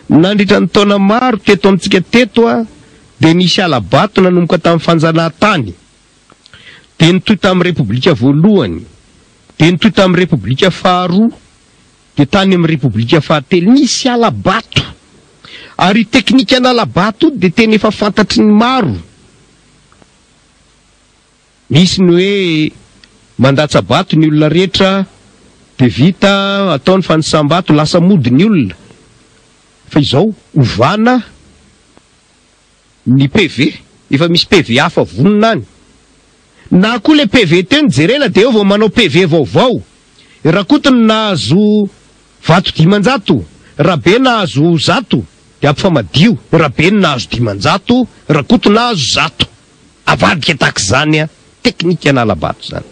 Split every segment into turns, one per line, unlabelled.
nandritra ny taona maro teto amintsika teto a dia nisy alabato nanomboka tamin'ny fanjanahantany, dia nitoy tamin'ny repoblika voalohany, dia nitoy tamin'ny repoblika faharoa, dia tany amin'ny repoblika fahatelo. Nisy alabato, ary teknika n'alabato dia tena efa fantatry ny maro. Misy ny hoe mandatsa bato ny olona rehetra dia vita ataony fanisam-bato, lasa mody ny olona. Fa izao ovana ny PV, efa misy PV hafa vonona any. Na koa le PV teny jerena dia eo vao manao PV vaovao. Rakotony nahazo vato 500, rabe nahazo 100, dia ampifamadio. Rabe nahazo 500, rakotony nahazo 100. Avadika tak'izany a teknika n'alabato zany.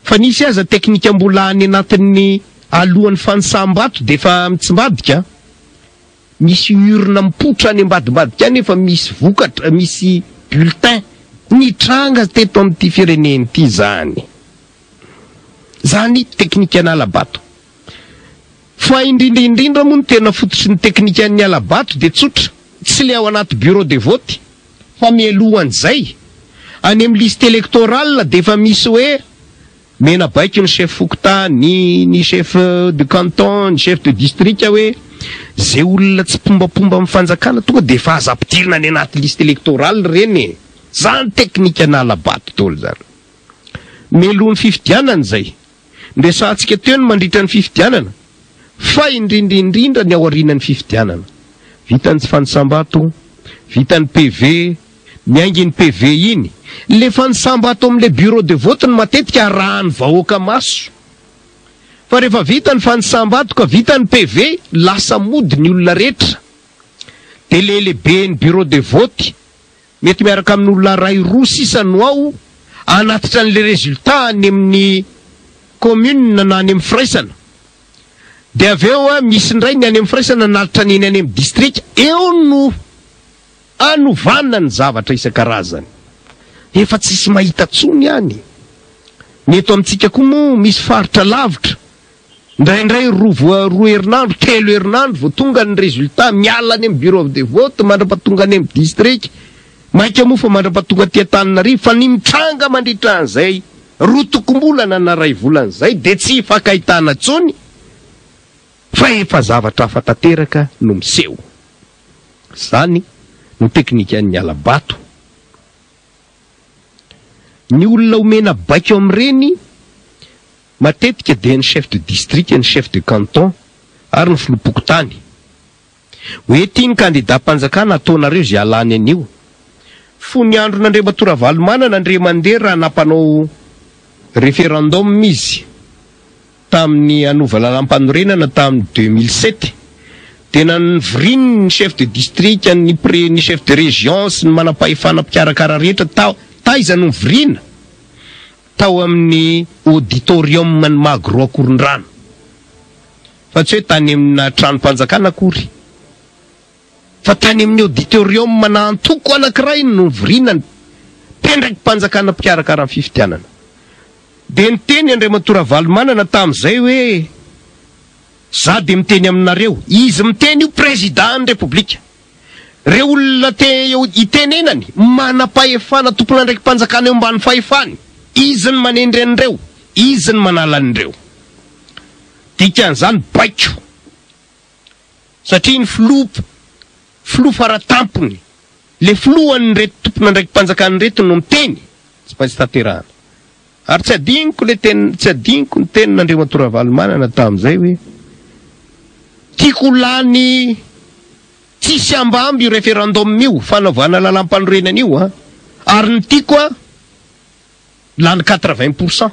Fa nisy aza teknika mbola any anatin'ny alohan'ny fanisam-bato dia efa mitsimbadika. Misy urna mipotra any ambadimbadika any, efa misy vokatra, misy bulletin nitranga teto amin'ity fireneny ity zany. Zany teknika n'alabato. Fa indrindra moa ny tena fototry ny teknika ny alabato dia tsotra, tsy le ao anaty bureau de vote, fa mialohan'izay any amin'ny liste électorale dia efa misy hoe mena baiko ny chef fokontany, ny chef de canton, ny chef de district hoe zay olona tsy pombapomba amin'ny fanjakana tonga dia efa aza ampidirina any anaty liste électorale reny. Zany teknika n'alabato tolo zany. Melohan'ny fifidianana zay, nresantsika teo ny mandritra ny fifidianana, fa indrindra ny ao aorianan'ny fifidianana. Vitan'ny fanisam-bato, vitan'ny PV, miaingy ny PV iny. Le fanisam-bato amin'le bureau de vote ny matetika arahany vahoaka maso. Fa rehefa vita ny fanisam-bato ka vita ny PV, lasa mody ny olona rehetra. Dia lehibe ny bureau de vote mety miaraka amin'ny olona ray roa sisa no ao anatitra an'le résultat any amin'ny commune na any amin'ny firaisana. Dia avy eo misy ndray ny any amin'ny firaisana nalitra neny any amin'ny district, eo no anovana ny zavatra isan-karazany. Efa tsisy mahita tsony any. Ny eto amintsika koa moa misy faritra lavitra, ndraindray roa herinandro, 3 herinandro vao tonga ny résultat, miala any amin'ny bureau de vote, mandrapatonga any amin'ny district. Maika moa fa mandrapatonga tia Antananarivo, fa ny mitranga mandritra an'izay rotokom-bolana na ray volan'izay dia tsy hifankahitana tsony, fa efa zavatra hafa tanteraka no miseho. Zany no teknika ny alabato. Ny olona omena baiko amin'ireny matetika dia ny chef de district, ny chef de canton ary ny filompokotany. Hoe tia ny candidat mpanjakana ataonareo zay alany an'io. Fony andro n'Andriamatora Valomanana André mandeha raha nampanao référendum izy tamin'ny anova lalam-panorenana tamin'ny 2007. Tena niviriny ny chef de district, ny chef de région sy ny manam-pahefana mpikarakara rehetra taiza no nivirina tao amin'ny auditorium ny Magro Akorondrano. Fa tsy hoe tany amina tranom-panjakana akory, fa tany amin'ny auditorium manantoko anankiray no nivirina mpendraky mpanjakana mpikarakara amin'ny fifidianana. Dia niteny Andriamatora Valomanana tamin'izay hoe za dia miteny aminareo, izy miteny io président république, reo olona itenenany manam-pahefana tompona ndraiky mpanjakana eo ambany fahefany, izy ny manendry an'ireo, izy ny manala an'ireo. Dikan'izany baiko, satria ny filoha faratampony, le filohan'ny reto tompona ndraiky mpanjakana reto no miteny, tsy maintsy tanterahana. Ary tsy adiniko ny tenin'Andriamatora Valomanana tamin'izay hoe tiako lany tsisy ambamby io référendum io, fanaovana lalam-panorenana io, ary ny tiako lany 80%.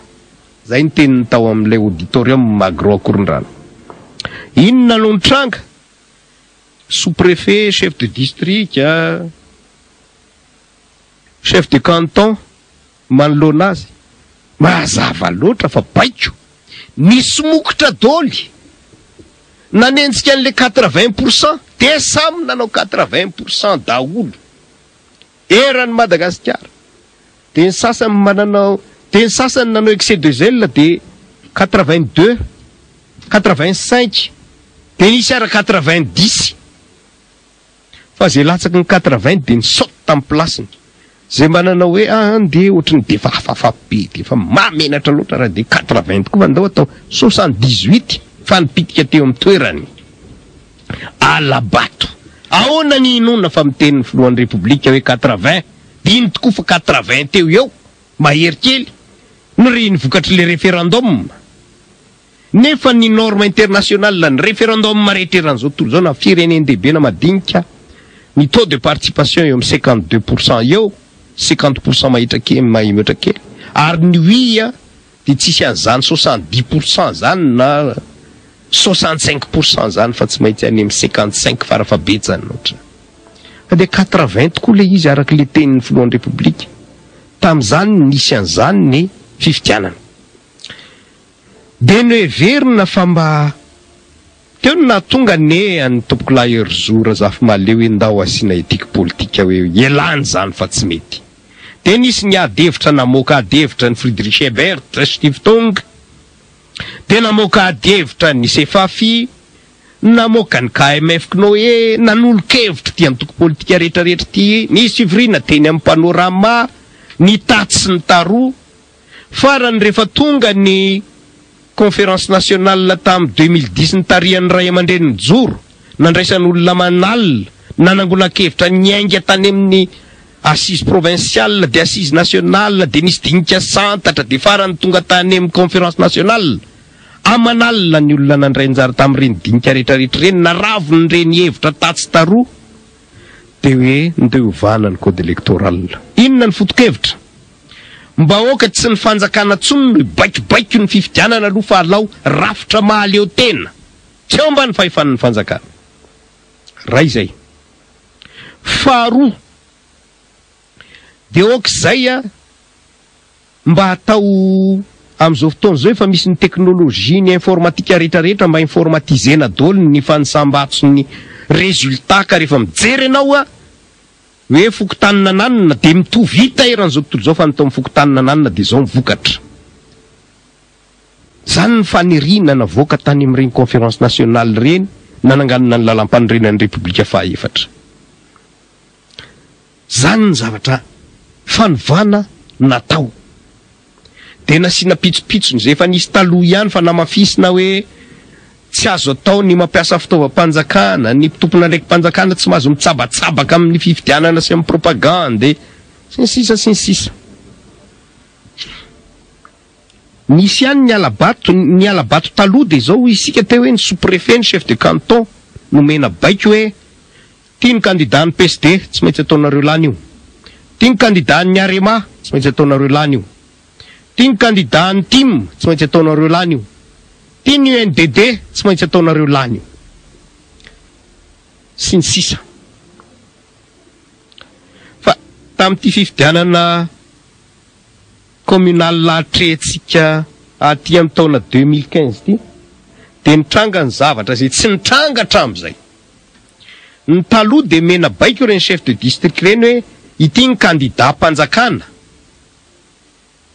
Zay ny teniny tao amin'ilay auditorium Magro Akorondrano. Inona no nitranga? Sous-préfet, chef de district, chef de canton manoloana azy. Mazava loatra fa baiko. Nisy mokotra doly nanenjika an'le 80%, dia samy nanao 80% daholo. Eran'ny Madagasikara. Dia ny sasany nanao excès de zèle dia 82, 85, de nisy ara 90 fa zay latsaky ny 80 de nisaoty tamin'ny plasiny zay manana hoe de ohatrany de fafafabe de fa mamenatra loatra raha de 80 koa vandao atao 78 fa nipitika teo amin'ny toerany alabato ahoana ny inona fa mitenin'ny filohan'ny repoblika hoe 80 diny tokoa fa 80 teo eo mahery kely nyreny vokatry le référendum nefa ny norme internationale ny référendum rehetrerany zao tontolo zao na fireneny dehibe na madinika ny taux de participation eo amin'ny 52% eo 50% mahitra kely ary ny oui de tsisy an'izany 70% zany na 65% zany fa tsy maintsy any amin'ny 55 farafabetsany ohatra de 80 tokoa le izy araka le tenin'ny filohan'ny repoblika tam'izany nisy an'izany ny fifidianana de no heverina fa mba teo na tonga ne any tompoko la herzora zafy maleo hoe ndao asiana etika politika hoe elany zany fa tsy mety de nisy ny adevitra namoaka adevitra ny Friedrich Ebert Stiftung de namoaka adevitra ny Sefafi namoaka ny KMF Knoe nanolo-kevitra ty amin'ny toko politika rehetrarehetra ty nisy ivrina teny amin'ny panorama ny tatsy ny taro farany rehefa tonga ny conférence nationale tamin'ny 2010 ny tarian'ny ray aman-dreniny joro nandraisan'olona manalina nanangona-kevitra ny ainga tany amin'ny assise provinciale de assise nationale de nisy dinika santatra de farany tonga tany amin'ny conférence nationale amanalina ny olona nandray anjara tamin'ireny dinika rehetrarehetra reny naravony reny hevitra tatsy taroa de hoe ndeo ovana ny code électoral inona ny foto-kevitra mba oka tsy ny fanjakana tsony no baikobaiko ny fifidianana aloha fa alao rafitra mahaleo tena tsy eo mba ny fahefan'ny fanjakana ray zay faharoa de ok'izay mba atao am'izao fotoana zao efa misy ny teknôlôjia ny informatika rehetrarehetra mba informatizena daholo ny fanisambatso ny résultat ka rehefa mijery ianao hoe fokotanina nanina de mitovy hita eran'izao tontolo zao fa natao mifokotanina nanina de zao mivokatra zany ny fanirina navoaka tany amin'ireny conférence nationale reny nananganina ny lalam-panorenan'ny repoblika fahaefatra zany ny zavatra fanovana natao de nasiana pitsopitsony zay efa nisy taloha ihany fa namafisina hoe tsy azo atao ny mampiasa fitaovam-panjakana ny tompona ndraiky mpanjakana tsy mahazo mitsabatsabaka amin'ny fifidianana sy amin'ny propagande sy ny sisa nisy ihany ny alabato taloha de zao isika teo hoe ny sous-préfet ny chef de canton nomena baiko hoe tia ny candidat ny PSD tsy maintsy ataonareo lany io tia ny candidat ny Arema tsy maintsy ataonareo lany io tia ny candidat ny TIM tsy maintsy ataonareo lany io tia ny UNDD tsy maintsy ataonareo lany io sy ny sisa fa tamin'ity fifidianana communal lahatretsika aty amin'ny taona 2015 ty de nitranga ny zavatra zay tsy nitranga hatramin'izay ny taloha de mena baiko reny chef de district reny hoe ity ny candidat mpanjakana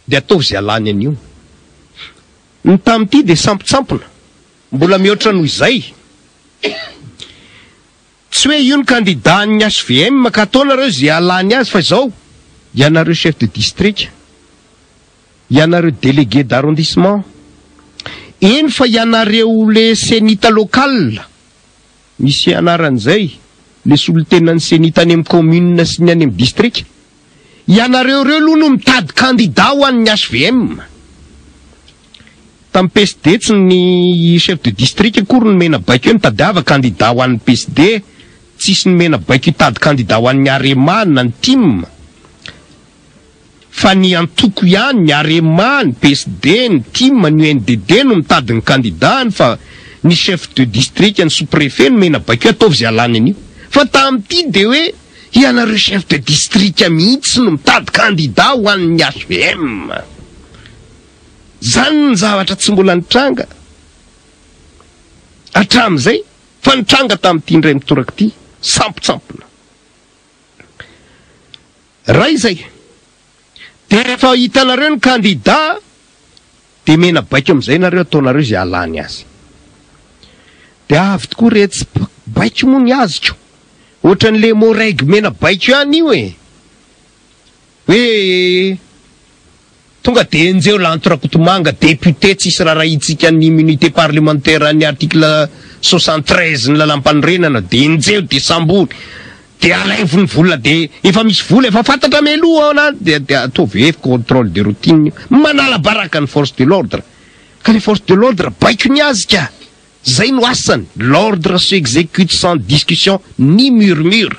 de ataovy zay alany an'io ny tamin'ity de sampotsampona mbola mihoatra noho izay tsy hoe io ny candidat ny HVM ka ataonareo zay alany azy fa zao ianareo chef de district ianareo délégué d'arrondissement eny fa ianareo le senita local misy anaran'izay le solontenan'ny senita any amin'ny commune sy ny any amin'ny district ianareo reo aloha no mitady candidat ho an'ny HVM tamin'ny PSD tsy ny chef de district akory ny mena baiko hoe mitadiava candidat ho an'ny PSD tsisy ny mena baiko hitady candidat ho an'ny Arema na ny TIM fa ny antoko ihany ny Arema ny PSD ny TIM ny UNDD no mitady ny candidat fa ny chef de district ny sous-préfet no mena baiko ataovy zay alany an'io fa tamin'ity de hoe ianareo chef de district mihitsy no mitady candidat ho an'ny HVM zany ny zavatra tsy mbola nitranga hatramin'izay fa nitranga tamin'ity indray mitoraka ity sampotsampona ray zay de rehefa hitanareo ny candidat de mena baiko am'izay nareo ataonareo zay alany azy dia avy tokoa retsy baiko moa ny azoko ohatran'le moraig mena baiko ihany io hoe tonga de enjeo l'Antorakotomanga député tsisy raha itsika ny immunité parlementaire ny article 73 ny lalampanorenana de enjeo de sambory de alaivony vola de efa misy vola efa fantatra meloha ana de ataovy contrôle de routine manala baraka ny force de l'ordre ka les forces de l'ordre baiko ny azika zay no asany l'ordre s'exécute sans discussion ni murmure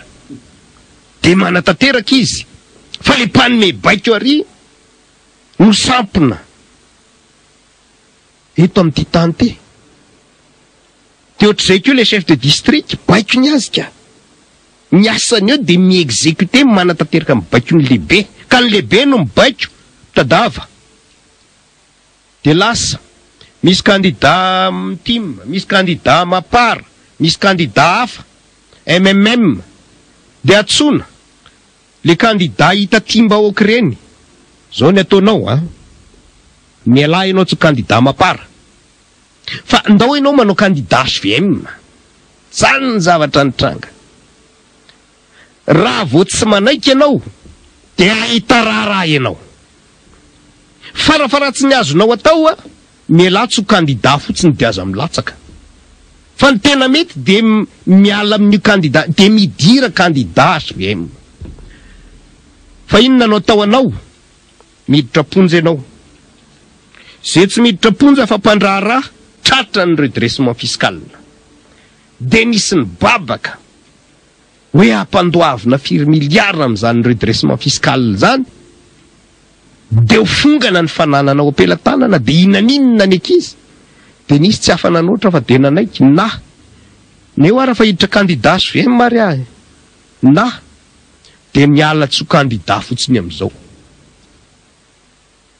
de manatanteraka izy fa le panime baiko ary no sampona eto amin'ity tany ty de ohatr'izay koa le chef de district baiko ny azika ny asany eo de mi-exécuter manatanteraka mibaiko ny lehibe ka ny lehibe no mibaiko tadava de lasa misy candidat tim misy candidat mapara misy candidat hafa MMM de atsona le candidat hita timbahoaka reny zao ny ataonao miala ianao tsy candidat mapara fa ndao ianao manao candidat SVM zany ny zavatra nitranga raha vao tsy manaiky ianao de ahita raha ianao farafaratsy ny azonao atao mialatso candidat fotsiny de aza milatsaka fa ny tena mety de miala amin'io candidat de midira candidat SVM fa inona no atao anao miditra ponja ianao zay tsy miditra ponja fa mpandraharaha tratra ny redressement fiscal de nisy ny babaka hoe ampandoavina 4 milliards amin'izany redressement fiscal zany de ho fongana ny fananana ao ampelantanana de inaninona ny ankizy de nisy tsy hafa nanoatra fa de nanaiky na neo ara fa hiditra candidat SVM mary ahy na de miala tsy ho candidat fotsiny amin'izao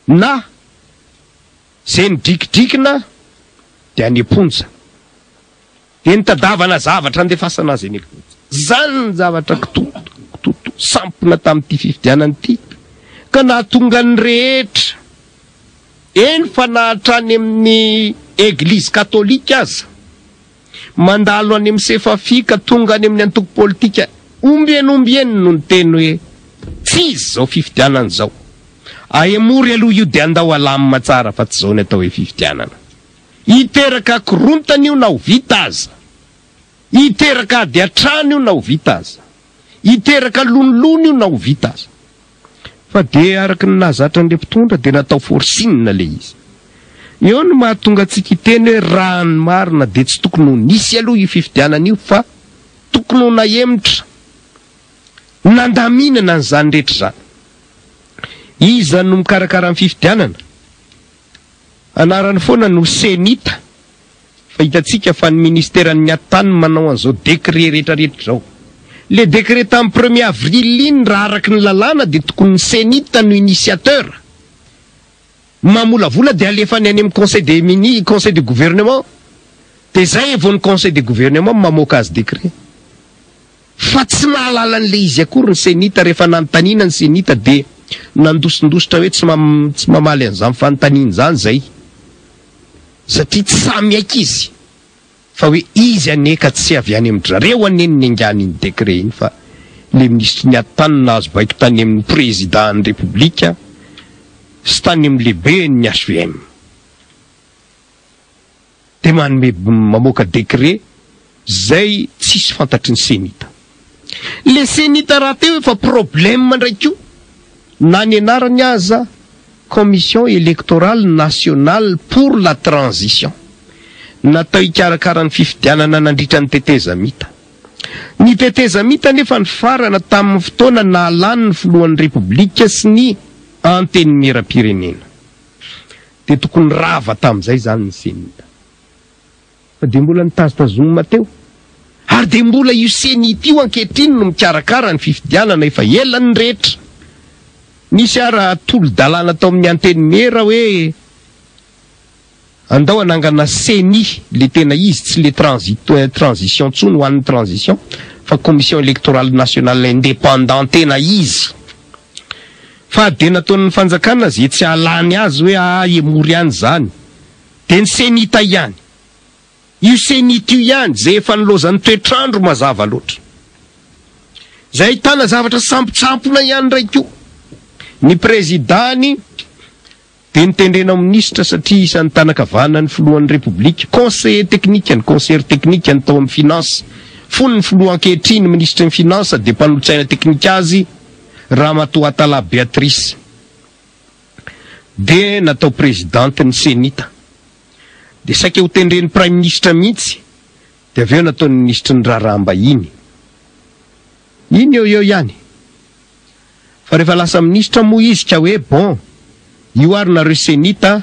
na zay nidrikidrikina de any amponja de nitadavana zavatra andefasana azy any amponja zany ny zavatra kitoto sampona tamin'ity fifidianany ity ka nahatonga ny rehetra eny fa nahatrany amin'ny église katolika aza mandalo any amin'ny sefafika tonga any amin'ny antoko politika ombieny no ny teny hoe tsy izy zao fifidianana zao aemory aloha io de andao alamina tsara fa tsy zao ny atao hoe fifidianana iteraka korontana io na ho vita aza iteraka ady atrany io na ho vita aza iteraka lonolono io na ho vita aza fa de araky ny nahazatra an'le mpitondra de natao forsinina le izy eo no mahatonga antsika iteny hoe raha ny marina de tsy tokony ho nisy aloha io fifidianana io fa tokony ho nahemitra nandaminana n'izany rehetra zany iza no mikarakara ny fifidianana anarany foana no senita fa hitatsika fa ny ministèran'ny atany manao an'izao décret rehetrarehetra zao le décret tamin'ny 1er avril iny raha araky ny lalàna de tokony ny senita no initiateur mamolavola de alefany any amin'ny conseil des ministres conseil de gouvernement de zay vao ny conseil de gouvernement mamoaka azy décret fa tsy mahalala an'le izy akory ny senita rehefa nanontaniana ny senita de nandosindositra hoe tsy mamaly an'izany fanontaniana zany zay satria tsy samy aiky izy fa hoe izy aneka tsy avy any amin'ny drareo aneny ny angany ny décret iny fa le ministre ny atany nazo baiko tany amin'ny président ny république sy tany amin'ny lehibe ny HVM de manome mamoaka décret zay tsisy fantatry ny senita le senita raha teo efa problème ndraiky io na ny anarany aza commission électorale nationale pour la transition natao hikarakara ny fifidianana nandritra ny tetezamita ny tetezamita nefa ny farana tamin'ny fotoana naalany ny filohan'ny république sy ny anteny miram-pirenena de tokony rava tamin'izay zany ny senita fa de mbola nitazotazoma teo ary de mbola io senita io ankehitriny no mikarakara ny fifidianana efa ela ny rehetra nisy ara tolo-dalàna tao amin'ny anteny mera hoe andao anangana seni le tena izy tsy le transition tsony ho an'ny transition fa commission électorale nationale indépendant tena izy fa de nataon'ny fanjakana zay tsy alany azy hoe emory ihany zany de ny senita ihany io senity io ihany zay efa nilozan'ny toetrandro mazava loatra. Zay ahitana zavatra sampotsampona ihany raiko. Ny présidany de nitendrena ministre satria isan'ny tanakavana ny filohan'ny république, conseiller technique ny conseiller technique ny tao amin'ny finance, fony ny filoha ankehitriny ministre ny finance de mpanolotsaina teknika azy Ramatoatala Beatrice, de natao présidente ny senita, de saika ho tendren'ny prime ministre mihitsy, de aveo natao ny ministre ny raharaham-bahiny. Iny eo ihany. Fa rehefa lasa ministre moa izy ka hoe bon, io ary nareo senita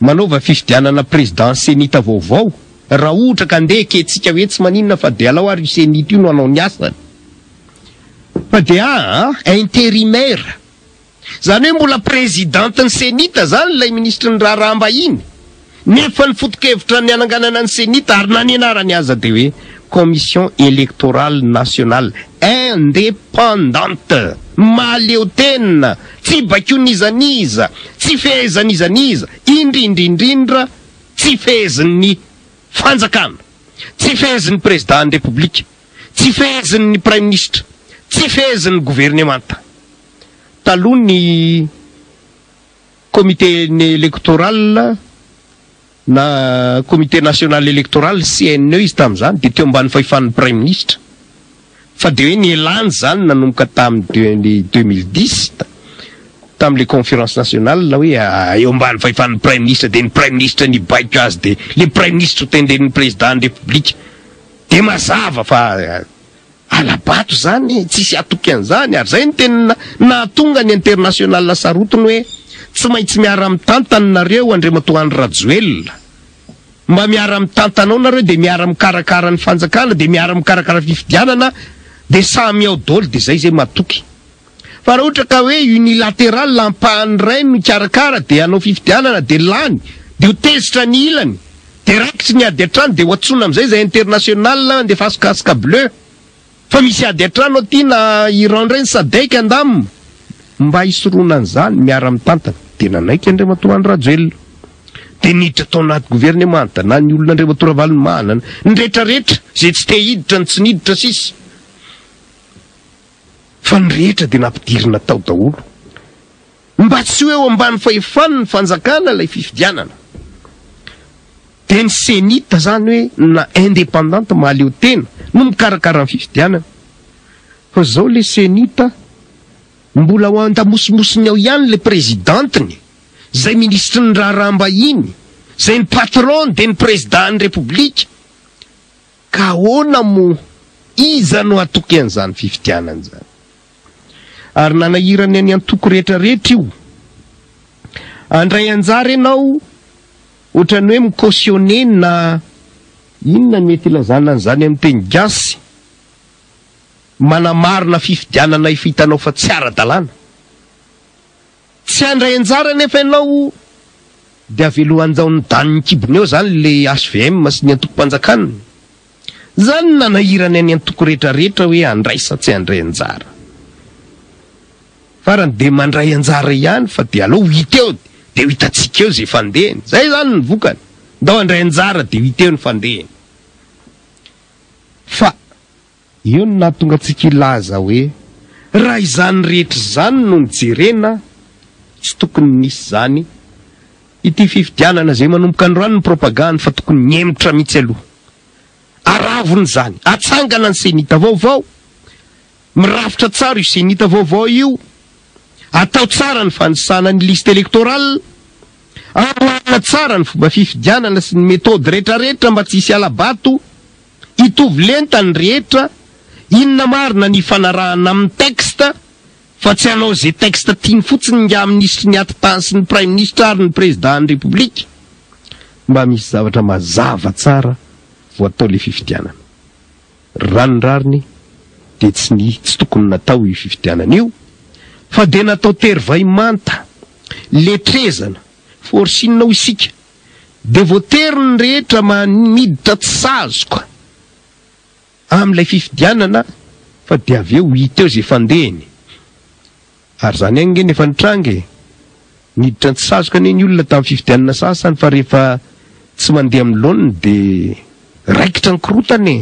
manova fifidianana président senita vaovao, raha ohatra ka andeha ketsika hoe tsy maninona fa de alao ary io senita io no anao ny asany. Fa de intérimaire. Zany hoe mbola présidente ny senita zany lay ministre ny raharaham-bahiny. Nefa ny foto-kevitra ny ananganana ny senita ary nanenarany aza de hoe commission électorale nationale indépendante, maleo tena, tsy bakon'izaniza, tsy fehezan'izaniza, indrindrindrindra tsy fehezin'ny fanjakana, tsy fehezin'ny président de république, tsy fehezin'ny prime ministre, tsy fehezin'ny gouvernementa. Taloha ny comité électoral na comité national électoral CNE izy tam'izany de teo ambany fahefan'ny prime ministre, fa de hoe nielany zany nanomboka tamin'ny 2010 tamin'le conférence nationale la hoe eo ambany fahefan'ny prime ministre, de ny prime ministre ny baiko azy, de le prime ministre tenden'ny président de république. De mazava fa alabato zany tsisy atoky an'izany, ary zay ny tena nahatonga ny international sarotiny hoe tsy maintsy miara mitantana nareo Andriamatoa Rajoelina, mba miara mitantanao nareo de miara mikarakara ny fanjakana, de miara mikarakara fifidianana, de samy ao dôly, de zay matoky. Fa raha ohatra ka hoe unilatéral lampahany ray no mikarakara de anao fifidianana de lany, de ho tezitra ny ilany, de rakitry ny ady atrano, de ho atsona am'izay zay international de fasikaska bleu. Fa misy ady atrano aty na Iran reny Sadek andamina, mba hisoroana an'izany miara mitantana, de nanaiky Andriamatoa Rajoelina. De niditra tao anaty gouvernementa, na ny olona Andriamatoa Ravalomanana, ny rehetrarehetra zay tsy te hiditra ny tsy niditra sisy. Fa ny rehetra de nampidirina tao daholo, mba tsy hoe eo ambany fahefany ny fanjakana lay fifidianana. De ny senita zany hoe na indépendante mahaleo tena no mikarakara ny fifidianana. Fa zao le senita mbola ho andamosomosony ao ihany le présidenteny, zay ministre ny raharaham-bahiny, zay ny patron de ny président ny république. Ka ahoana mo iza no atoky an'izany fifidianana zany? Ary nanahirany any antoko rehetrarehetra io. Andray anjara ianao ohatrany hoe micautionné na inona ny mety ilazana an'izany amin'ny teny gasy, manamarina fifidianana hitanao fa tsy ara-dalàna. Tsy andray anjara nefa ianao de avelohan'izao ny daniny kibony eo zany le HVM sy ny antoko-panjakana. Zany nanahirany any antoko rehetrarehetra hoe andray sa tsy andray anjara. Farany de mandray anjara ihany fa de alao hita eo de hitatsika eo zay fandehany. Zay zany ny vokany. Ndao andray anjara de hita eo ny fandehany. Fa io no nahatonga antsika ilaza hoe raha izany rehetra zany no nijerena, tsy tokony nisy zany ity fifidianana zay manomboka androany ny propagande, fa tokony nyemitra mihitsy aloha. Aravony zany, atsangana ny senita vaovao, mirafitra tsara io senita vaovao io, atao tsara ny fanisana ny liste électorale, aroana tsara ny fomba fifidianana sy ny méthode rehetrarehetra mba tsy hisy alabato, hitovy lenta ny rehetra, inona marina ny fanarahana amin'ny texte, fa tsy anao zay texte tiany fotsiny nga ministre ny atitany sy ny prime ministre ary ny président ny république. Mba misy zavatra mazava tsara vo atao le fifidianana. Ranondrariny de tsy tokony natao io fifidianana io, fa de natao terivay manta, letrezana, forsinina ho isika, de voateriny rehetra miditra tsy sazoka amin'ilay fifidianana, fa de aveo hita eo zay fandehany. Ary zany ange nefa nitrange, miditra tsy sazoka ny olona tamin'ny fifidianana sasany, fa rehefa tsy mandeha amin'ny laoniny de raikitra ny korotany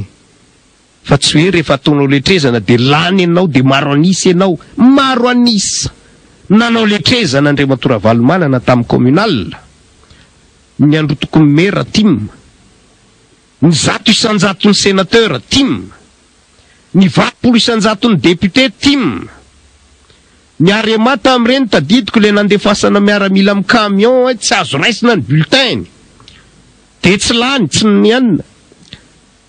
fa tsy hoe rehefa ataonao letrezana de lany ianao de maro anisa ianao. Maro anisa nanao letrezana Andriamatora Valomanana tamin'ny communal. Ny andro tokony mera tim, ny 100 sénateur tim, ny 20 député tim. Ny Aremata amin'ireny tadidiko le nandefasana miaramila amin'ny camion tsy azo raisina ny bulletin de tsy lany tsy nianina.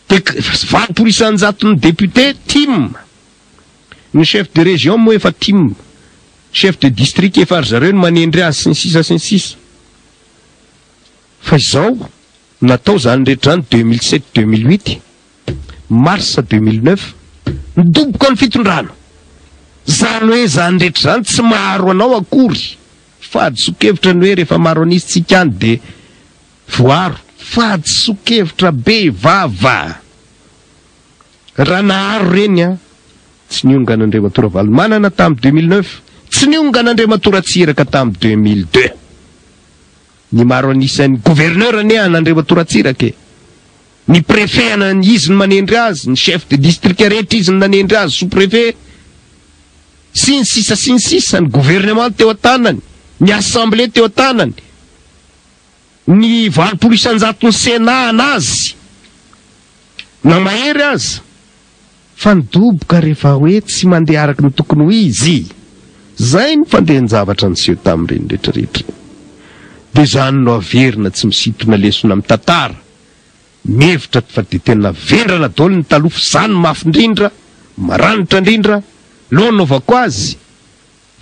De 20 député tim. Ny chef de région moa efa tim, chef de district efa ry zareo ny manendry azy sy ny sisa. Fa izao natao zany rehetra ny 2007-2008 mars 2009 nidoboka ny fitondrana. Zany hoe zany rehetra zany tsy maro anao akory. Fady sokevitra ny hoe rehefa maro anisy tsika any de voaro. Fady sokevitra be vava. Raha naharo reny tsy niongan'Andriamatora Valomanana tamin'ny 2009, tsy niongan'Andriamatora Tsiraka tamin'ny 2002. Ny maro anisan'ny gouverneur ane an'Andriamatora Tsiraka. Ny préfet izy ny manendry azy, ny chef de district rehetra izy ny manendry azy, sous-préfet sy ny sisa, ny gouvernement teo an-tanany, ny assemblée teo an-tanany, ny 20% ny sénat anazy na mahery azy. Fa nidoboka rehefa hoe tsy mandeha araka ny tokony ho izy. Zay ny fandehan-javatra niseho tamin'ireny rehetrarehetra. De zany no averina tsy misintona lesona amin'ny tantara. Mevitra fa de tena verana daholo ny talofa zany mafy indrindra, maranitra indrindra, loanaovako azy.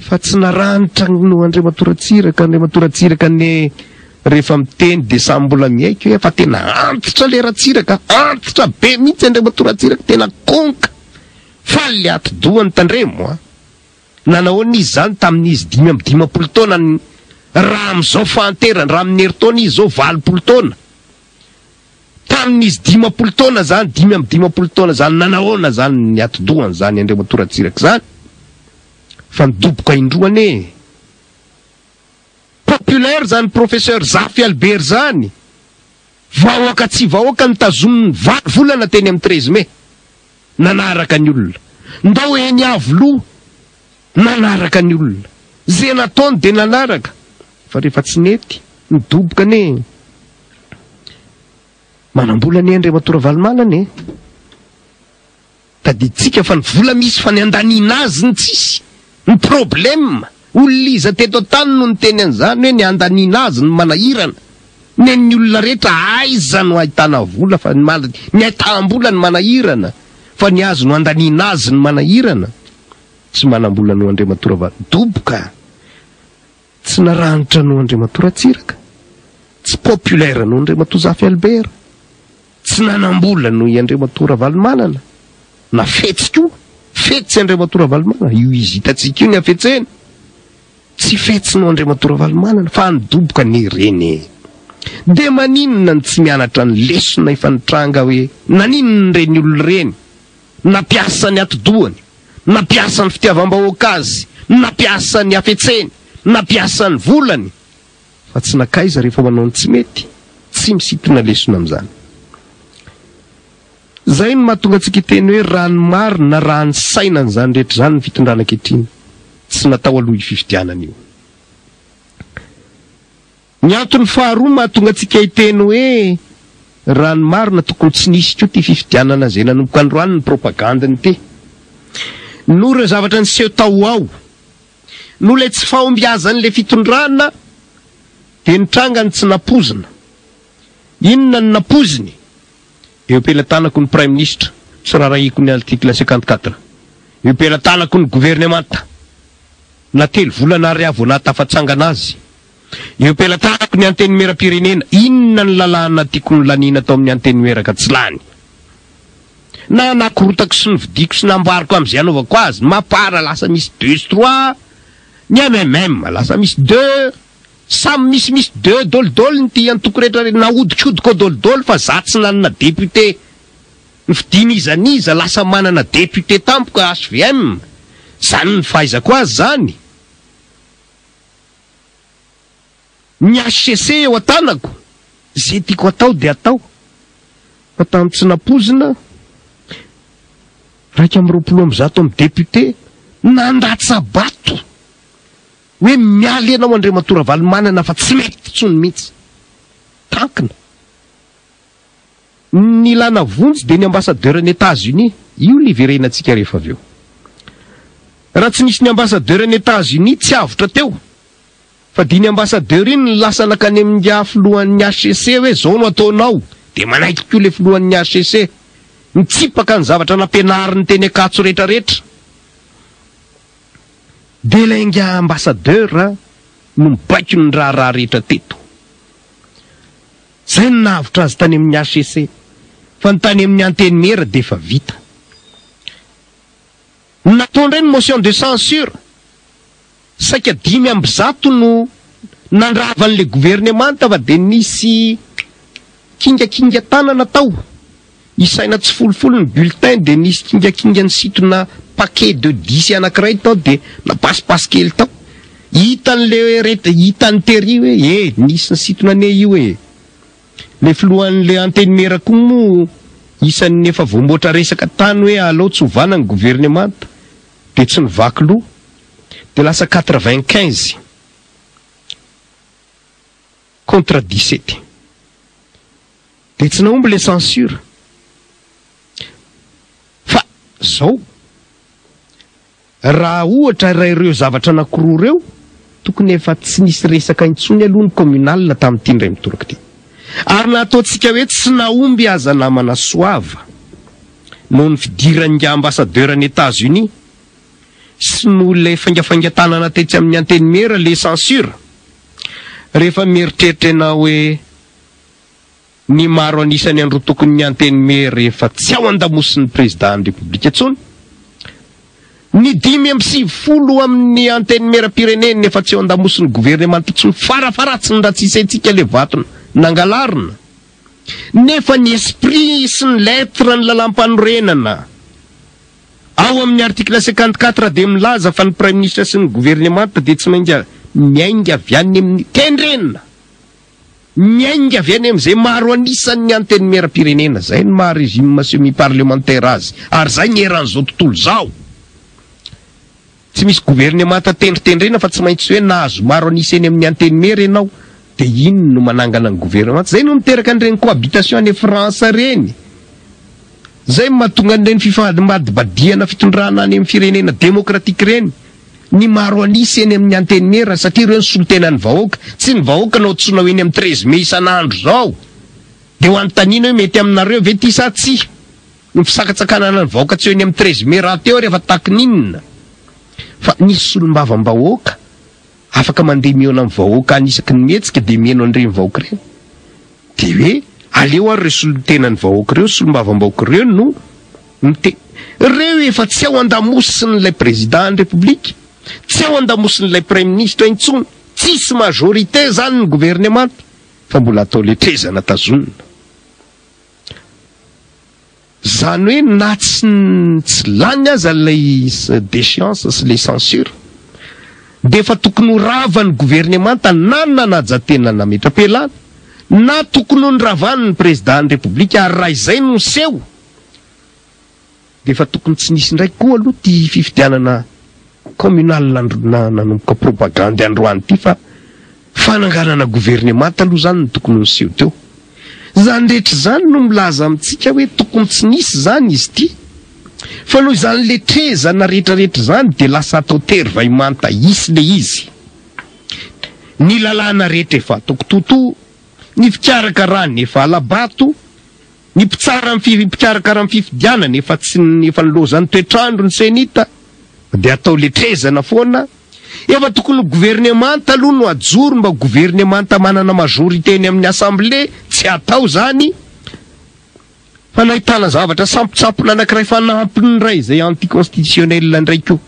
Fa tsy naranitra no Andriamatora Tsiraka ne rehefa miteny de samy mbola miaiko hoe fa tena antitra le Ratsiraka, antitra be mihitsy Andriamatora Tsiraka, tena konka. Fa le atidohany tandremo nanahoan'izy zany tamin'izy 5 taona raha am'izao fahanterany, raha amin'ny herintaona izy zao 20 taona. Tamin'izy 50 taona zany, 5 taona zany nanahoana zany ny atidohany zany Andriamatora Tsiraka zany. Fa nidoboka indroany populaire zany professeur Zafy Albert zany. Vahoaka tsy vahoaka nitazominy 20 volana teny amin'ny 13 mai. Nanaraka ny olona. Ndao eny avoloa nanaraka ny olona. Zay nataony de nanaraka. Fa rehefa tsy nety nidoboka ane. Manambola ne Andriamatora Valomanana tadiditsika fa ny vola misy fa ny andanina azy ny tsisy. Ny problème olona iza teto an-tany no niteny an'izany hoe ny andanina azy ny manahirana. Ny olona rehetra aiza no ahitana vola fa ny ahitaham-bola ny manahirana. Fa ny azo no andanina azy ny manahirana. Tsy manambola no Andriamatora Valomanana. Doboka. Tsy naranitra no Andriamatora Tsiraka. Tsy populaire no Andriamatora Zafy Albert. Tsy nanambola no Andriamatora Valomanana. Na fetsiko. Fetsy Andriamatora Valomanana. Io izy hitatsika io ny afetsena. Tsy fetsy no Andriamatora Valomanana fa nidoboka ny reny. De maninona ny tsy mianatra ny lesona efa nitranga hoe naninona reny olona reny. Napiasa ny atidohany, napiasa ny fitiavam-bahoaka azy, napiasa ny afetseny, napiasa ny volany. Fa tsy nakaiza rehefa manao ny tsy mety, tsy misintona lesona amin'izany. Zay no mahatonga antsika teny hoe rano marina na rano saina n'izany rehetra zany ny fitondrana ankehitriny. Tsy natao aloha fifidianana io. Ny antony faharoa mahatonga antsika hiteny hoe rano marina tokony tsy nisy koa ty fifidianana zay nanomboka androany ny propagandany ty. No ireo zavatra niseho tao ao. No le tsy fahombiazany le fitondrana de nitrangany tsy napozina. Inona ny napoziny? Eo pelatanako ny prime ministre sy rarahiko ny article 54. Eo pelatanako ny gouvernemanta na 3 volana ariavo na tafatsangana azy. Eo pelatanako ny anteny mera-pirenena. Inona ny lalàna tiako ny lanina tao amin'ny anteny meraka tsy lany. Na nakorotako sy ny vidiko sy nambariko am'izay anaovako azy. Mapara lasa misy 2-3. Ny MMM lasa misy 2. Samy misy 2 dolodolo ny ty antoko rehetra nahodikohodiko dolodolo fa za tsy nanana député. Ny fidinizaniza lasa manana député tampoko HVM. Zany ny fahaizako azy zany. Ny HCC eo an-tanako zay tiako atao dia atao. Fa tamin'ny tsy nampozina 220 amin'ny député nandatsabato hoe mialy ianao Andriamatora Valomanana fa tsy mety tsony mihitsy. Tankina. Ny lana vonjy dia ny ambassadeur ny États-Unis, io liverenantsika rehefa avy eo. Raha tsy nisy ny ambassadeur ny États-Unis tsy avotra teo. Fa dia ny ambassadeur iny lasa nakany amin'ny filohan'ny HCC hoe zao no ataonao. Dia manaiky koa le filohan'ny HCC. Mitsipaka ny zavatra nampianariny teny Akatso rehetrarehetra. Dia ilay nga ambassadeur no mibaiko ny raha rehetra teto. Zay no nahavotra azy tany amin'ny HCC. Fa ny tany amin'ny antenne mera dia efa vita. Nataondray ny motion de censure. Saika 5-100 no nandravan'le gouvernemanta fa dia nisy kingakinga tanana tao. Isaina tsy folofolo ny bulletin dia nisy kingakinga ny situna paquet de 10 anankiray tao dia napasipasy kely tao. Hitan'le reta hitan'ny tery hoe nisy ny situna ne io hoe. Le filohan'le antenne mera koa moa isan'ny efa voamboatra resaka tany hoe alao tsy hovana ny gouvernemanta dia tsy nivaky loha dia lasa 95 contre 17 dia tsy nahomby le censure. Fa zao raha ohatra raha ireo zavatra anankiroa reo tokony efa tsy nisy resaka intsony aloha ny communal tamin'ity ndray mitoraka ty. Ary nataontsika hoe tsy nahomby aza namana soava noho ny fidiran'ny ambassadeur ny États-Unis sy no le fangafangatanana tetsy amin'ny antenne mera le censure. Rehefa mieritreritra ianao hoe ny maro anisany andro tokony ny antenne mera rehefa tsy ao andamosin'ny président république tsony. Ny 5-50 amin'ny antenne mera Pyrénées nefa tsy ao andamosin'ny gouvernement tsony farafaratsiny raha tsy isaitsika le vatony nangalarina. Nefa ny esprit sy ny lettre ny lalampanorenana ao amin'ny article 54 dia milaza fa ny prime ministre sy ny gouvernement dia tsy mainga miainga avy any amin'ny tendrenina. Miainga avy any amin'izay maro anisan'ny antenne mera Pyrénées. Zay ny maha régime semi-parlementaire azy. Ary zay ny eran'izao tontolo zao. Tsy misy gouvernement tendritendrena fa tsy maintsy hoe nahazo maro anisany amin'ny antenne mera ianao dia ino no manangana ny gouvernement. Zay no miteraka an'ireny cohabitation any France reny. Zay mahatonga an'ireny fifadibadiana fitondrana any amin'ny firenena démocratique reny. Ny maro anisy eny amin'ny antenne mera satria ireo ny solontenan'ny vahoaka. Tsy ny vahoaka nao tsoina eny amin'ny 13 mai isan'andro zao. Dia ho antanina hoe mety aminareo ve ty sa tsy? Ny fisakatsakanana ny vahoaka tsy eny amin'ny 13 mai raha teo rehefa takininina. Fa nisy solombavam-bahoaka afaka mandeha miona amin'ny vahoaka anisaky ny mihetsika dia mieno an'ireny vahoaka ireny. Dia hoe aleo ary ireo solontenan'ny vahoaka ireo solombavam-bahoaka ireo no reo efa tsy ao andamosin'ilay président ny république. Tsy ao andamosin'ilay premier ministre intsony. Tsisy majorité zany ny gouvernement fa mbola atao letrezana tazonina. Zany hoe na tsy lany aza lay déchéance sy le censure dia efa tokony ho ravan'ny gouvernement na nanajatena nametra-pialana na tokony ho niravan'ny président ny république ary raha izay no seho dia efa tokony tsy nisy indray koa aloha ty fifidianana communal nanomboka propagande androany ity fa fananganana gouvernement aloha zany no tokony ho niseho teo. Zany rehetra zany no milaza amintsika hoe tokony tsy nisy zany izy ty. Fa noho izany letrezana rehetrarehetra zany dia lasa atao tery vaimanta isy le izy. Ny lalàna rehetra efa ataoko toto, ny fikarakarana efa alabato, ny mpikarakara amin'ny fifidianana efa tsy efa nilozan'ny toetrandro ny senita dia atao letrezana foana. Efa tokony gouvernement aloha no ajoro mba gouvernement manana majorité ny amin'ny assemblée tsy atao zany. Fa nahitana zavatra sampotsampona anankiray fanampiny ray izay anticonstitutionnel indray koa.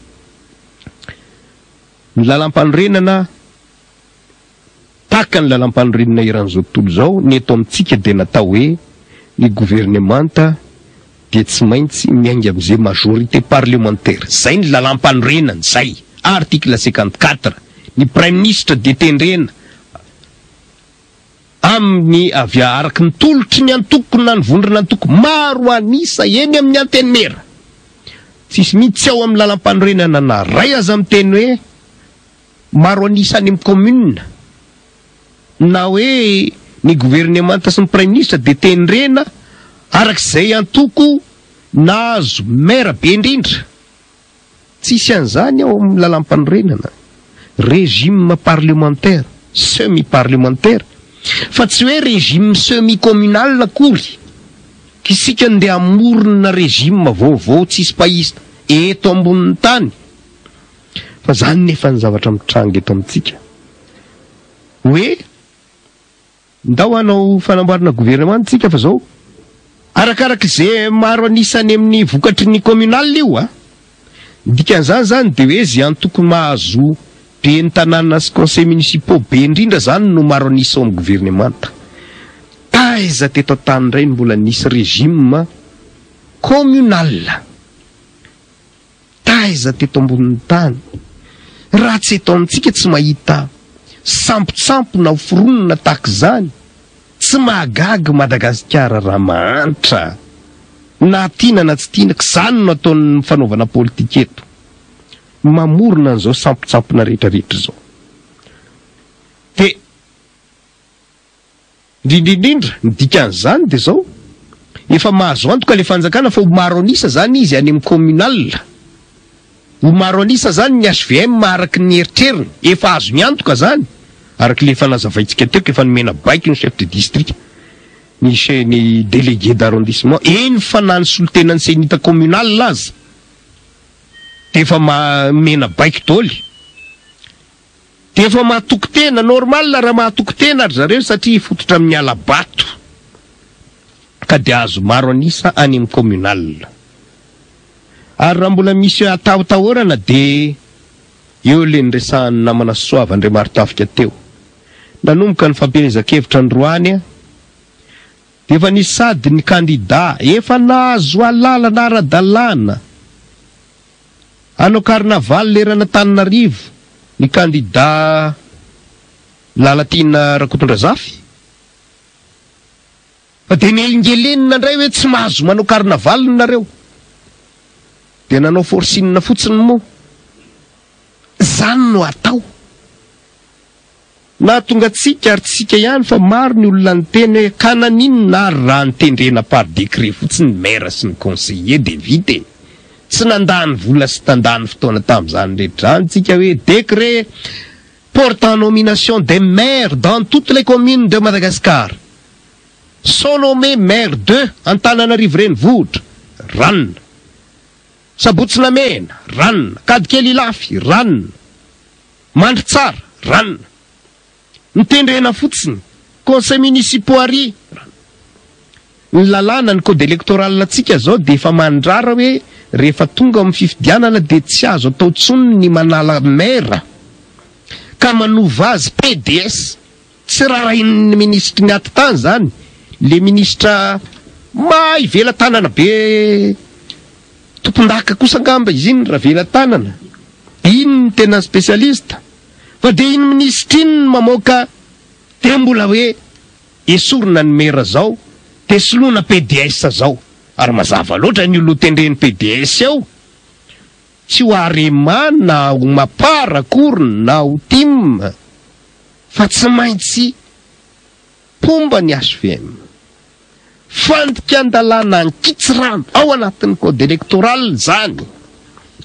Ny lalampanorenana taka ny lalampanorenana eran'izao tontolo zao ny eto amintsika dia natao hoe ny gouvernement dia tsy maintsy miainga amin'izay majorité parlementaire. Zay ny lalampanorenana zay. Article 54 ny prime ministre dia tendrena amin'ny avy araky ny tolotry ny antoko na ny vondrona antoko maro anisa eny amin'ny antenimera tsisy mihitsy ao amin'ny lalam-panorenana na ray aza amin'ny teny hoe maro anisa any amin'ny commune na hoe ny gouvernemanta sy ny prime ministre de tenirena arak'izay antoko nahazo maire be indrindra tsisy an'izany ao amin'ny lalam-panorenana régime parlementaire semi parlementaire fa tsy hoe régime semi communal akory kisika ndeha amorona régime vaovao tsisy paista eto ambonin'ny tany fa zany nefa ny zavatra mitranga eto amintsika hoe ndao hanao fanamboarana gouvernement tsika fa zao arakarak'izay maro anisany amin'ny vokatry ny communal io dikan'izany zany de hoe zay antoko mahazo be ny tanàna sy conseil municipaux be indrindra zany no maro anisa ao amin'ny gouvernemanta taiza teto an-tany ray mbola nisy régime communal taiza teto ambonin'ny tany raha tsy eto amintsika tsy mahita sampotsampona hoforonona tahak'izany tsy mahagaga Madagasikara raha mahantra na tiana na tsy tiana zany no ataon'ny fanaovana politika eto mamorona an'izao sampotsampona rehetrarehetra zao de indrindrindrindra ny dikan'izany de zao efa mahazo antoka le fanjakana fa ho maro anisa zany izy any amin'ny communal ho maro anisa zany ny HVM araky ny eritreriny efa azo ny antoka zany araky le fanazavaitsika teko efa nomena baiky ny chef de district ny délégué d'arrondissement eny fanany solotenan'ny senita communal laza efa mena baiky toly de efa mahatoky tena normal raha mahatoky tena ary zareo satria fototra amin'ny alabato ka de azo maro anisa any amin'ny communal ary raha mbola misy atahotahorana de eo le nyresahany namana soava Andriamary Tafika teo nanomboka ny fampielezan-kevitra androany de efa nisy sady ny candidat efa nahazo alalana ara-dalàna hanao carnaval lerana Antananarivo ny candidat Lalatina Rakotondrazafy fa de nelingelenina ndray hoe tsy mahazo manao carnaval nareo de nanao forsinina fotsiny moa zany no atao na tonga tsika ary tsika ihany fa maro ny olona ny teny hoe kananinona ary raha nytendrena par décret fotsiny maire sy ny conseiller de vite tsy nandany vola sy tandany fotoana tamin'izany rehetra any tsika hoe décret portant nomination des maires dans toutes les communes de Madagascar sont nommés maire de Antananarivo renivohitra ranona Sabotsynamena ranona Kadikely Ilafy ranona Mandritsara ranona nitendrena fotsiny conseil municipaux ary ny lalàna ny code électoral tsika zao de efa mandrara hoe rehefa tonga amin'ny fifidianana de tsy azo atao tsony ny manala maire ka manova azy PDS tsy rarahin'ny ministre ny aty tany zany le ministra may vela tanana be tompondaka kosa ngamba izy iny raha vela tanana iny ny tena spécialiste fa de iny ministre iny mamoaka de mbola hoe esorina ny maire zao de soloina PDS zao ary mazava loatra ny olo tendreny PDS ao tsy ho arema na ho mapara korona na ho tim fa tsy maintsy pomba ny HVM fandika andalana ankitsirano ao anatin'ny code électoral zany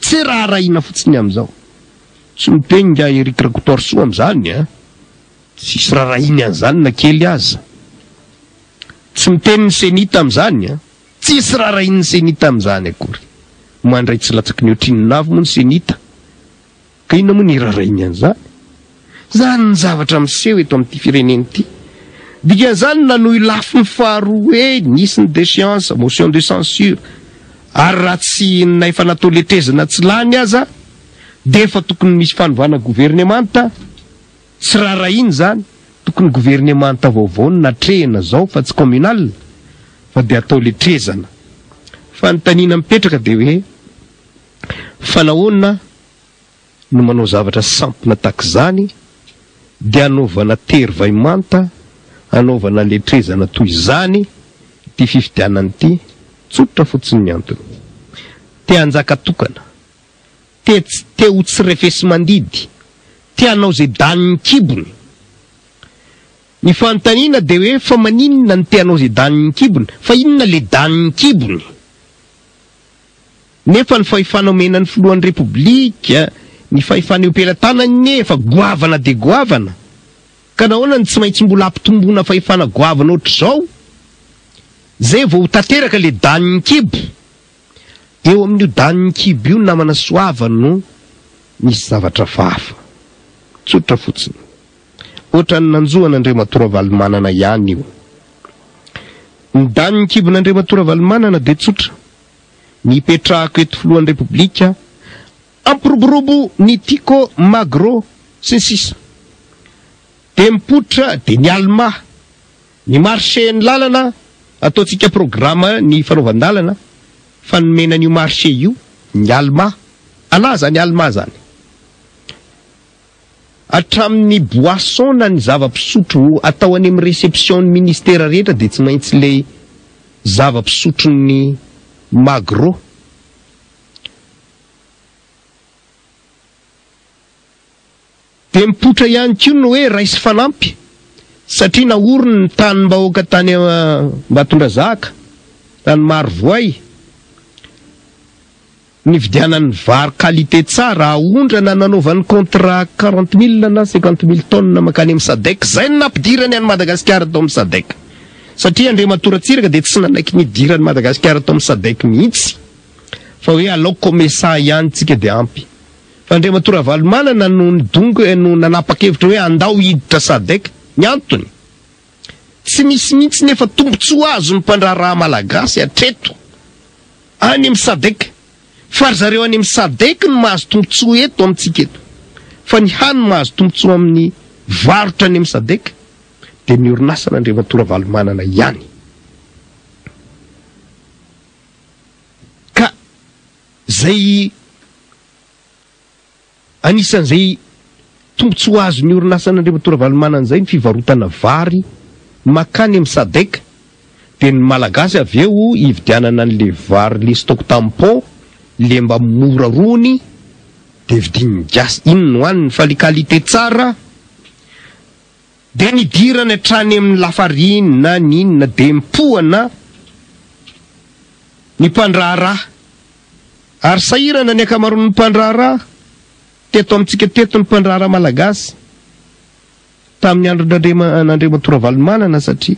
tsy raha rahina fotsiny am'izao tsy mitenga Eric Rakotorso am'izany tsisy raha rahiny an'izany na kely aza tsy miteny ny senita am'izany tsisy raha rahiny ny senita am'izany akory mandray tsy latsaky ny ohatrin'ny moa ny senita ka ina moa ny raha rahiny an'izany zany ny zavatra miseho eto amin'ity fireneny ity dikan'izany nanohy lafy ny faharoa hoe nisy ny déchéance motion de censure ary raha tsy na efa natao letrezana tsy lany aza de efa tokony misy fanovana gouvernemanta tsy raha rahiny zany tokony gouvernemanta vaovao natrehana zao fa tsy communal fa de atao letrezana fa ny tanina mipetraka de hoe fanahoana no manao zavatra sampona tak'izany de anaovana tery vaimanta anaovana letrezana toy izany ty fifidianany ty tsotra fotsiny ny antony. Te hanjaka tokana, te ho tsirefesy mandidy, te hanao zay daniny kibony. Ny fanontaniana de hoe fa maninona ny te hanao zay daniny kibony, fa inona le daniny kibony? Nefa ny fahefana ny filohan'ny repoblika, ny fahefana eompelantanany nefa goavana de goavana. Ka nahoana ny tsy maintsy mbola ampitomboana fahefana goavana ohatr'izao? Zay vao tanteraka le daniny kibo. Eo amin'io daniny kibo io namana soavana no misy zavatra vafa. Tsotra fotsiny. Ohatra ny nanjohan'Andriamatora Valomanana ihany io. Ny daniny kibon'Andriamatora Valomanana de tsotra. Nipetrahako eto filohan'ny repoblika, ampiroborobo ny Tico Magro sy ny sisa. De mipotra de ny Alma, ny marché ny lalana, ataotsika programa ny fanaovan-dalana, fa nomena n'io marché io, ny Alma, alaza ny Alma zany. Hatramin'ny boisson na ny zava-pisotro atao any amin'ny réception ny ministère rehetra de tsy maintsy le zava-pisotro ny Magro. De mipotra ihany koa no hoe raisy fanampy, satria naorony ny tanim-bahoaka tany Mbatondrazaka, tany Marovoay, nividianany vary qualité tsara, aondrana nanaovan'ny contrat 40 000 na 50 000 tonnes makany amin'ny Sadek. Zay ny nampidirany any Madagasikara tao amin'ny Sadek. Satria Andriamatora Tsiraka de tsy nanaiky nidirany Madagasikara tao amin'ny Sadek mihitsy, fa hoe alao komesa ihany tsika de ampy. Fa Andriamatora Valomanana no nidongo no nanapa-kevitra hoe andao hiditra Sadek. Ny antony tsy misy mihitsy nefa tombotsoa azo ny mpandraraha malagasy hatreto any amin'ny Sadek. Fa zareo any amin'ny Sadek no mahazo tombotsoa eto amintsika eto. Fa ny hany mahazo tombotsoa amin'ny varotra any amin'ny Sadek de ny orinasan'Andriamatora Valomanana ihany. Ka zay anisan'izay tombotsoa azo ny orinasan'Andriamatora Valomanana zay ny fivarotana vary makany amin'ny Sadek. De ny malagasy aveo hividianana an'le vary le stock tampon, le mba mora rony, de vidiny gasy iny no haniny fa le qualité tsara. De nidirana hatrany amin'ny lafarina ninona de mipoana ny mpandraharaha. Ary sahirana ny akamaroan'ny mpandraharaha teto amintsika teto ny mpandraharaha malagasy tamin'ny andron'Andriamatora Valomanana, satria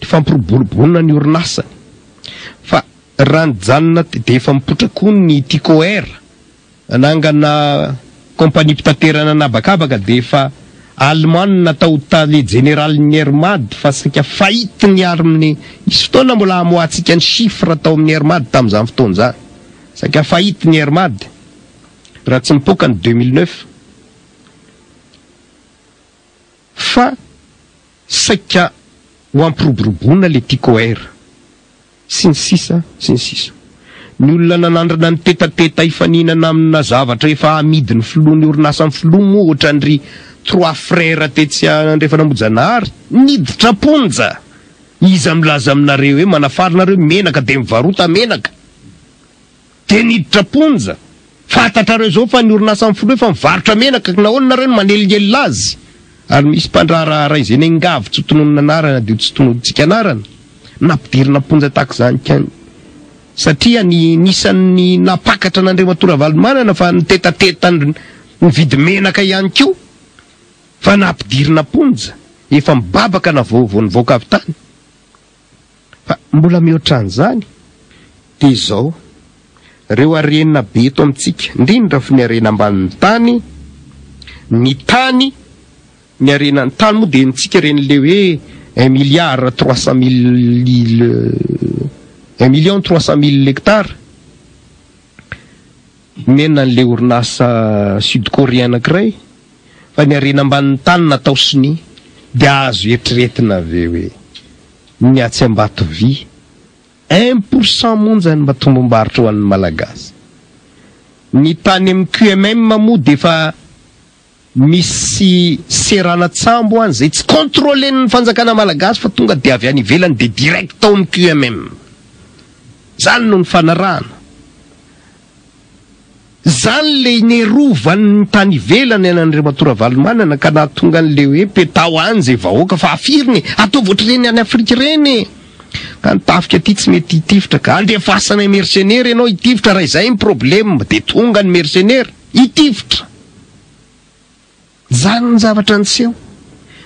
fampiroboroborona ny orinasany. Fa ranojanona de efa mipotra koa ny Tico Air, anangana kompani mpitaterana anabakabaka de efa Allemagne natao tale général Niermad, fa saika fahity ny army. Isy fotoana mbola amoatsika ny chiffre atao amin'ny Niermad tamin'izany fotoana zany. Saika fahity ny Niermad raha tsy mipoka ny 2009. Fa saika ho ampiroboroboana le Tico Air sy ny sisa sy ny sisa. Ny olona nanandrana ny tetateta hifaninana amina zavatra efa amidiny filohan'ny orinasa filoha ohatra ndry 3 frères tetsy andrefa namonjanahary niditra ponja. Iza milaza aminareo hoe manafarinareo menaka de mivarota menaka de niditra ponja. Fantatrareo zao fa ny orinasa filoha efa mivarotra menaka, nahoana nareo manelingely azy. Ary misy mpandraharaha izay ny angavy tsy tononona anarana de tsy tononontsika anarana nampidirina ponja tahaka zany kany. Satria nisan'ny napakatra n'Andriamatora Valomanana fa ny tetateta ny vidy menaka ihany koa fa nampidirina ponja, efa mibabaka na vao nivoaka avy tany. Fa mbola mihoatra an'izany de zao reo arena be eto amintsika, indrindra fa ny arena ambanin'ny tany, ny tany, ny arena ny tany moa de ntsika reny le hoe 1,300,000 hectares. Mena n'le orinasa sud-coréen anankiray, fa ny arena ambanin'ny tany natao siny de azo eritreretina ave hoe ny Atsiambatovy 1% monja ny mbatomboambarotra ho an'ny malagasy. Ny tany amin'ny QMM moa de fa misy serana tsambo any zay tsy contrôlen'ny fanjakana malagasy fa tonga de avy any ivelany de direct tao amin'ny QMM. Zany no ny fanarahana. Zany le inerovan'ny tany ivelany an'Andriamatora Valomanana ka nahatonga an'le hoe petao any zay vahoaka fa afiriny atao voatr'ireny any Afrika reny. Ka nitafika aty tsy mety hitifitra ka andefasana mercenaire ianao hitifitra raha izay ny problème de tonga ny mercenaire hitifitra. Zany ny zavatra niseho.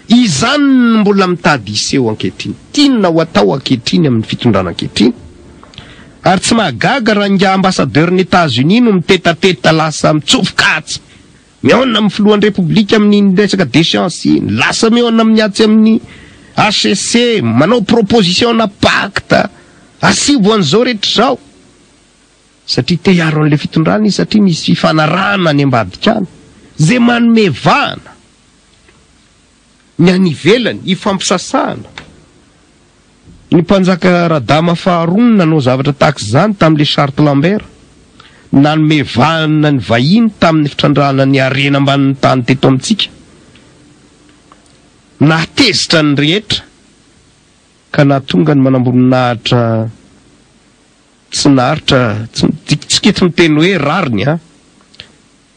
Izany mbola mitady iseho ankehitriny. Tinona ho atao ankehitriny amin'ny fitondrana ankehitriny. Ary tsy mahagaga raha nga ambassadeur'ny États-Unis no mitetateta lasa mitsofokatsy. Mihaona amin'ny filohan'ny République amin'ny resaka déchéance iny. Lasa mihaona amin'ny atsy amin'ny HCC, manao proposition na pacte. Asivo an'izao rehetra zao. Satria te hiaro an'le fitondrana izy satria misy fifanarahana any ambadika any. Zay manome vahana. Ny any ivelany, ifampisasahana. Ny mpanjaka Radama faharoa nanao zavatra tahaka izany tamin'le Charte Lambert. Nanome vahana ny vahiny tamin'ny fitrandrahana ny harena ambanin'ny tany teto amintsika. Nahatezitra ny rehetra ka nahatonga ny manamboninahitra tsy naharitra tsy keto miteny hoe rariny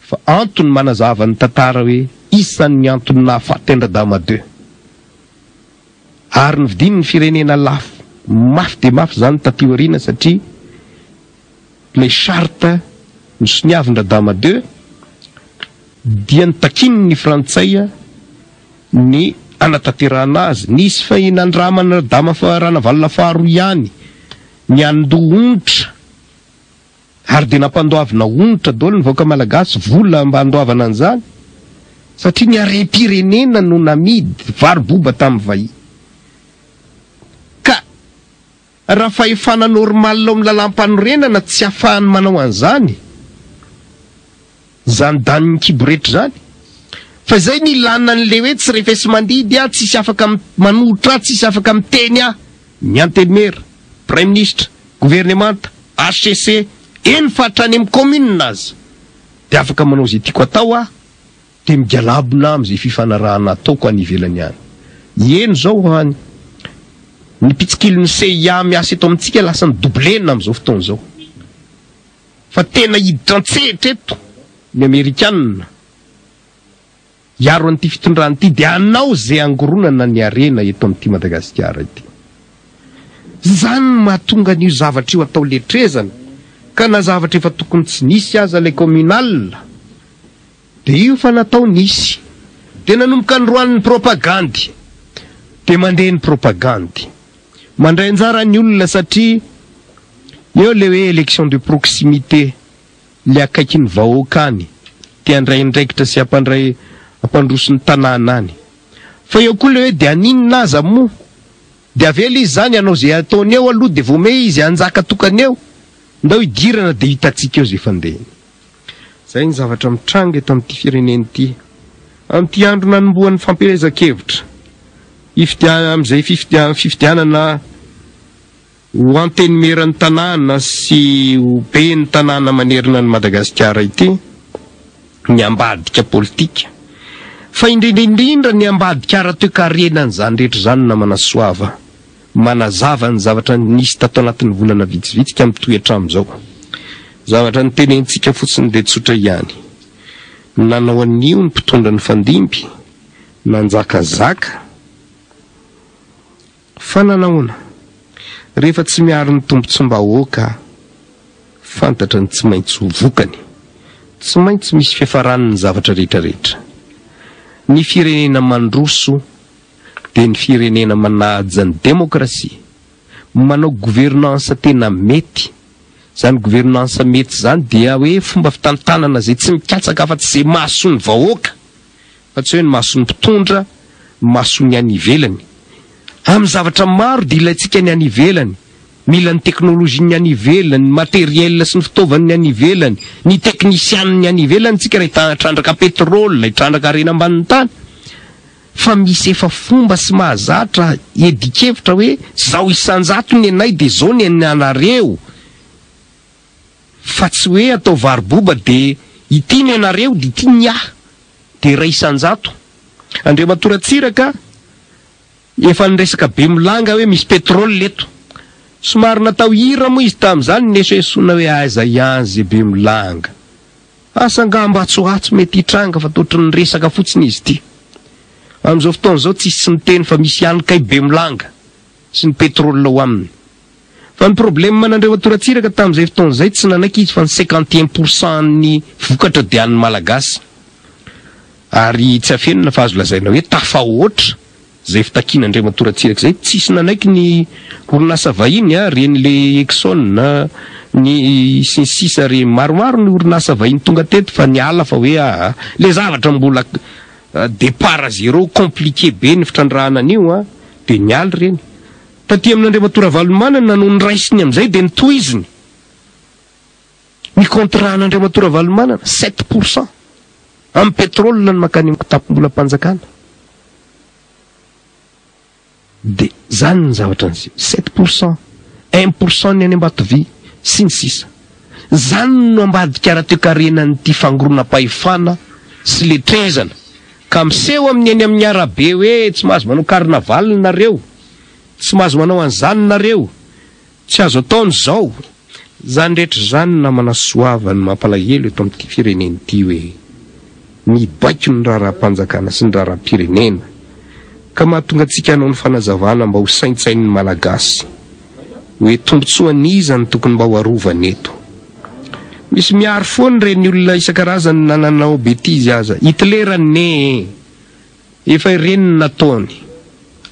fa antony manazava ny tantara hoe isan'ny antony nahafaty Radama 2. Ary ny vidin'ny firenena lafo mafy de mafy zany taty aoriana satria le charte nisoniavin Radama 2 dia nitakin'ny Frantsay ny anatanterahana azy. Nisy fa inandramana Radama fa Ranavalona faharoa ihany ny andoa-onitra ary de nampandoavina onitra daholo ny vahoaka malagasy vola mba andoavana an'izany satria ny harem-pirenena no namidy varoboba tamin'ny vahiny. Ka raha fahefana normal ao amin'ny lalam-panorenana tsy ahafahany manao an'izany, zany daniny kiboretra zany. Fa zay ny ilana an'le hoe tsy rehefa sy mandidy tsisy afaka manohitra tsisy afaka miteny ny antenimera, prime ministre, gouvernemanta, HCC, eny fatrany amin'ny commune azy de afaka manao zay tiako atao de migalabona amin'izay fifanarahana ataoko any ivelany any. Eny zao any ny pitsikilon'ny CIA miasa eto amintsika lasa ny doublena amin'izao fotoana zao. Fa tena hiditra an-tsehatra eto ny Amerikanina hiaro an'ity fitondrana ity de anao zay angoronana ny arena eto amin'ity Madagasikara ity. Zany mahatonga n'io zavatra io atao letrezana ka na zavatra efa tokony tsy nisy aza le communal de io fa natao nisy de nanomboka ny roan'ny propagandy de mandeha ny propagandy mandray anjara ny olona satria eo le hoe élection de proximité le akaiky ny vahoaka any te andray ndraikitra sy ampandrosony tanàna any. Fa eo koa le hoe de aninona aza mo de avela izy zany anao zay ataony eo aloha de vome izy anjaka tokany eo ndao idirana de hitatsika eo zay fandehany. Zay ny zavatra mitranga eto amin'ity fireneny ity. Amin'ity andro nanombohan'ny fampielezan-kevitra amin'izay fifidianana ho antenimeran'ny tanàna sy ho ben'ny tanàna manerina ny Madagasikara ity ny ambadika politika. Fa indrindrindrindra ny ambadika ara-toe-karenany zany rehetra zany na manasoava manazava ny zavatra nisy tato anatin'ny volana vitsivitsika mitoetra am'izao. Zavatra ny tenentsika fotsiny de tsotra ihany. Nanao an'io ny mpitondra ny fandimby, nanjakazaka. Fa nanaona rehefa tsy miaro ny tombontsom-bahoaka fantatra ny tsy maintsy ho vokany, tsy maintsy misy fiafaran'ny zavatra rehetrarehetra. Ny firenena mandroso de ny firenena manaja ny demokrasia, manao gouvernance tena mety. Zany gouvernance mety zany dia hoe fomba fitantanana zay tsy mikatsaka afa-tsy zay mahasony vahoaka fa tsy hoe ny mahasony mpitondra, mahasony any ivelany. Amin'ny zavatra maro dia ilaitsika ny any ivelany, mila ny teknôlôjia ny any ivelany, ny matériel sy ny fitaovany ny any ivelany, ny teknisiany ny any ivelany. Tsika raha hitrandraka pétrole, hitrandraka arena ambanin'ny tany. Fa misy efa fomba sy mahazatra edikevitra hoe zao isanjato ny anay de zao ny anareo. Fa tsy hoe atao varoboba de ity ny anareo de ity ny de ray isan-jato. Andriamatora Atsiraka efa niresaka be milanga hoe misy pétrole leto. Somary natao hira moa izy tamin'izany neso esona hoe aiza ianzy be milanga. Asangamba atsoatso mety hitranga fa totra ny resaka fotsiny izy ity. Amin'izao fotoana izao tsisy sy miteny fa misy ihany kay be milanga sy ny pétrole ao aminy. Fa ny problème man'Andriamatora Atsiraka tamin'izay fotoana izay tsy nanaiky izy fa ny 51% ny vokatra dian'ny malagasy. Ary tsy afenina fa azo lazaina hoe tafahoatra zay fitakian'Andriamatora Atsiraka zay. Tsisy nanaiky ny orinasa vahiny reny le Exxon na ny sisa re maromaro ny orinasa vahiny tonga teto fa niala fa hoe le zavatra mbola départ zéro compliqué be ny fitrandrahana an'io de niala reny. Taty amin'Andriamatora Valomanana no niraisiny am'izay de nitohiziny. Ny contrat n'Andriamatora Valomanana 7% amin'ny pétrole ny makany amin'ny kitapom-bola mpanjakana. De zany ny zavatra an'izay 7%, 1% ny any Ambatovy sy ny sisa. Zany no ambadika ara-toe-karenan'ity fangoronam-pahefana sy letrezana ka miseho amin'ny eny amin'ny arabe hoe tsy mahazo manao carnaval nareo, tsy mahazo manao an'izany nareo, tsy azo ataony zao. Zany rehetra zany na manasoavany mampalahelo eto amin'ity firenena ity hoe mibaiko ny raharaham-panjakana sy ny raharaham-pirenena. Ka mahatonga antsika hanao ny fanazavana mba ho saintsain'ny malagasy hoe tombotsoa n'iza ny tokony mba ho arovany eto. Misy miaro foana reny olona isan-karazany nananao betizy aza. Hitler ne efa ireny nataony.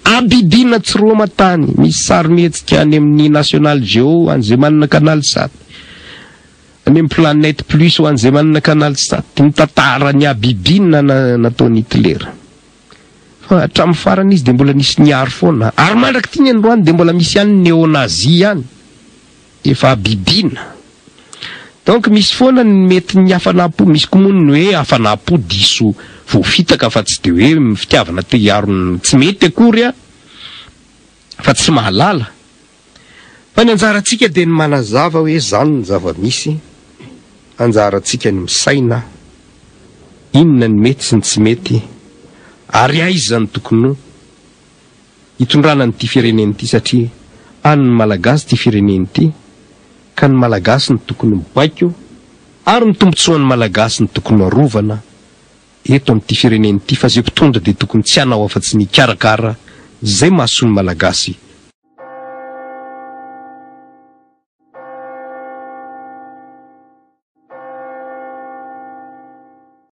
Abidina tsy roa matany. Misy sary mihetsika any amin'ny National Geo an'izay manana Canal Sat. Any amin'ny Planète Plus ho an'izay manana Canal Sat. Ny tantara ny abidina nataony Hitler. Fa hatramin'ny farany izy de mbola nisy niaro foana. Ary mandraky ty ny androany de mbola misy ihany néo-nazi ihany. Efa abidina. Donc misy foana ny mety ny hafanam-po, misy komoa ny hoe hafanam-po diso voafitaka fa tsy de hoe fitiavana te hiaro tsy mety akory fa tsy mahalala. Fa ny anjarantsika de ny manazava hoe zany ny zava-misy. Anjarantsika ny misaina inona ny mety sy ny tsy mety ary aiza ny tokony hitondrana n'ity firenena ity satria any malagasy ty firenena ity. Ka ny malagasy ny tokony mibaiko ary ny tombotsoan'ny malagasy ny tokony arovana eto amin'ity firenena ity fa zay mpitondra de tokony tsy hanao afa-tsy ny karakara zay mahasoa ny malagasy